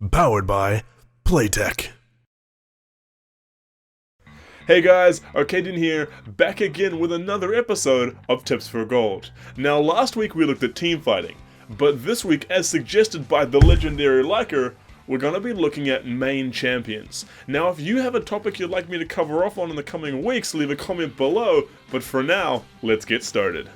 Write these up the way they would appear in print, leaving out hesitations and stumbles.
Powered by Playtech. Hey guys, Arcadian here, back again with another episode of Tips for Gold. Now last week we looked at team fighting, but this week, as suggested by the legendary Liker, we're going to be looking at main champions. Now if you have a topic you'd like me to cover off on in the coming weeks, leave a comment below, but for now, let's get started.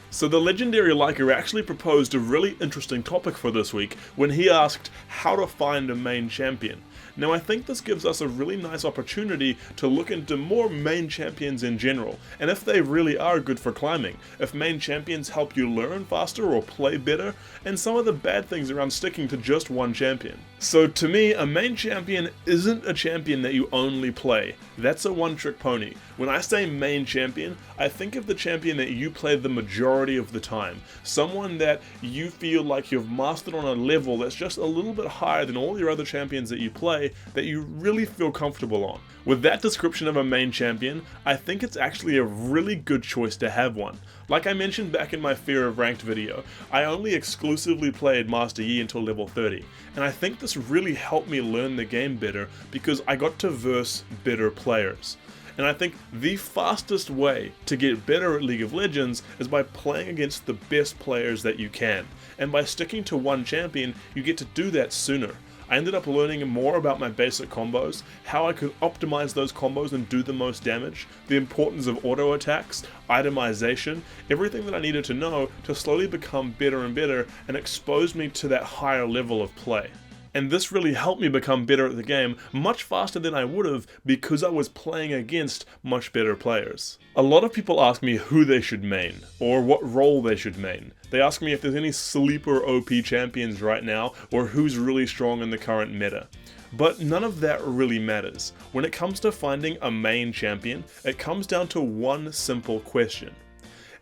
So the legendary Liker actually proposed a really interesting topic for this week when he asked how to find a main champion. Now I think this gives us a really nice opportunity to look into more main champions in general, and if they really are good for climbing, if main champions help you learn faster or play better, and some of the bad things around sticking to just one champion. So to me, a main champion isn't a champion that you only play. That's a one-trick pony. When I say main champion, I think of the champion that you play the majority of the time. Someone that you feel like you've mastered on a level that's just a little bit higher than all your other champions that you play, that you really feel comfortable on. With that description of a main champion, I think it's actually a really good choice to have one. Like I mentioned back in my Fear of Ranked video, I only exclusively played Master Yi until level 30, and I think this really helped me learn the game better because I got to verse better players. And I think the fastest way to get better at League of Legends is by playing against the best players that you can. And by sticking to one champion, you get to do that sooner. I ended up learning more about my basic combos, how I could optimize those combos and do the most damage, the importance of auto attacks, itemization, everything that I needed to know to slowly become better and better and expose me to that higher level of play. And this really helped me become better at the game much faster than I would have because I was playing against much better players. A lot of people ask me who they should main, or what role they should main. They ask me if there's any sleeper OP champions right now, or who's really strong in the current meta. But none of that really matters. When it comes to finding a main champion, it comes down to one simple question.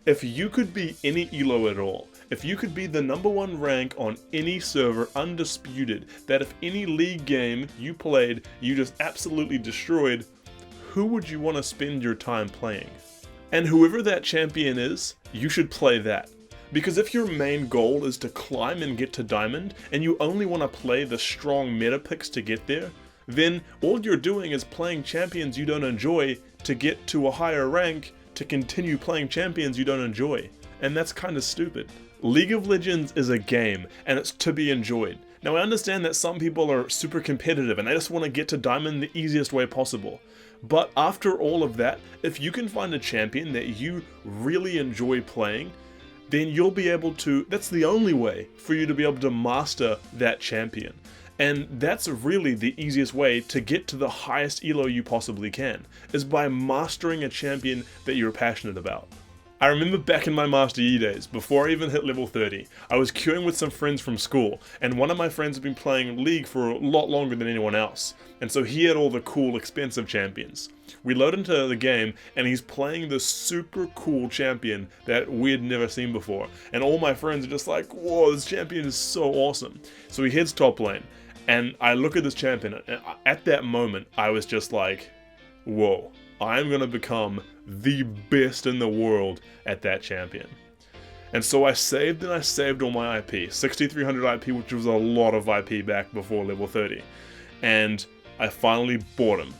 If you could be any elo at all, if you could be the #1 rank on any server undisputed, that if any league game you played you just absolutely destroyed, who would you want to spend your time playing? And whoever that champion is, you should play that. Because if your main goal is to climb and get to Diamond, and you only want to play the strong meta picks to get there, then all you're doing is playing champions you don't enjoy to get to a higher rank to continue playing champions you don't enjoy. And that's kind of stupid. League of Legends is a game, and it's to be enjoyed. Now I understand that some people are super competitive and they just want to get to Diamond the easiest way possible. But after all of that, if you can find a champion that you really enjoy playing, then you'll be able to, that's the only way for you to be able to master that champion. And that's really the easiest way to get to the highest elo you possibly can, is by mastering a champion that you're passionate about. I remember back in my Master Yi days, before I even hit level 30, I was queuing with some friends from school, and one of my friends had been playing League for a lot longer than anyone else, and so he had all the cool, expensive champions. We load into the game, and he's playing this super cool champion that we had never seen before, and all my friends are just like, whoa, this champion is so awesome. So he heads top lane, and I look at this champion, and at that moment, I was just like, whoa, I'm gonna become the best in the world at that champion. And so I saved and I saved all my IP, 6300 IP, which was a lot of IP back before level 30. And I finally bought him.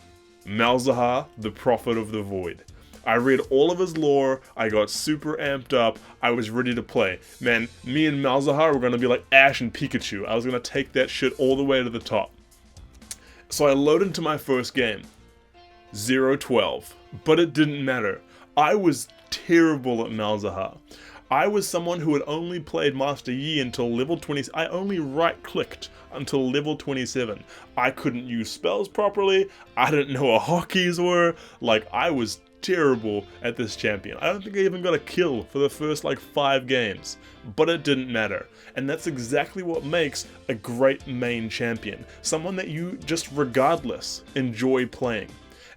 Malzahar, the Prophet of the Void. I read all of his lore, I got super amped up, I was ready to play. Man, me and Malzahar were gonna be like Ash and Pikachu. I was gonna take that shit all the way to the top. So I load into my first game. 0-12. But it didn't matter. I was terrible at Malzahar. I was someone who had only played Master Yi until level 20. I only right-clicked until level 27. I couldn't use spells properly. I didn't know what hotkeys were. Like, I was terrible at this champion. I don't think I even got a kill for the first 5 games. But it didn't matter. And that's exactly what makes a great main champion. Someone that you just regardless enjoy playing.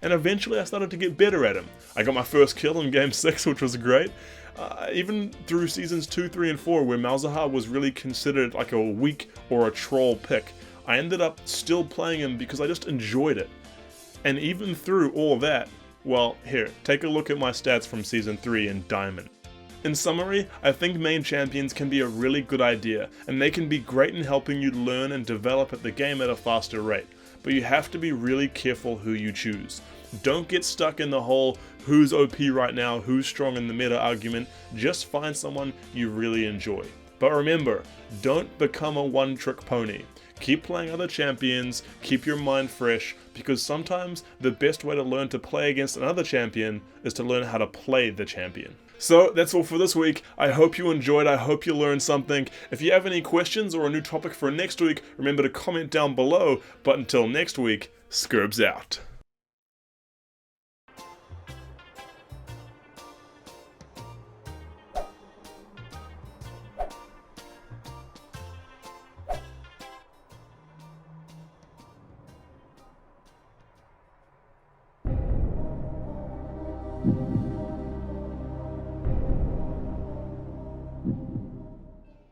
And eventually I started to get better at him. I got my first kill in game 6, which was great. Even through seasons 2, 3, and 4, where Malzahar was really considered like a weak or a troll pick, I ended up still playing him because I just enjoyed it. And even through all that, well, here, take a look at my stats from season 3 in Diamond. In summary, I think main champions can be a really good idea, and they can be great in helping you learn and develop at the game at a faster rate, but you have to be really careful who you choose. Don't get stuck in the whole who's OP right now, who's strong in the meta argument. Just find someone you really enjoy. But remember, don't become a one-trick pony. Keep playing other champions, keep your mind fresh, because sometimes the best way to learn to play against another champion is to learn how to play the champion. So that's all for this week. I hope you enjoyed, I hope you learned something. If you have any questions or a new topic for next week, remember to comment down below. But until next week, Scurb's out.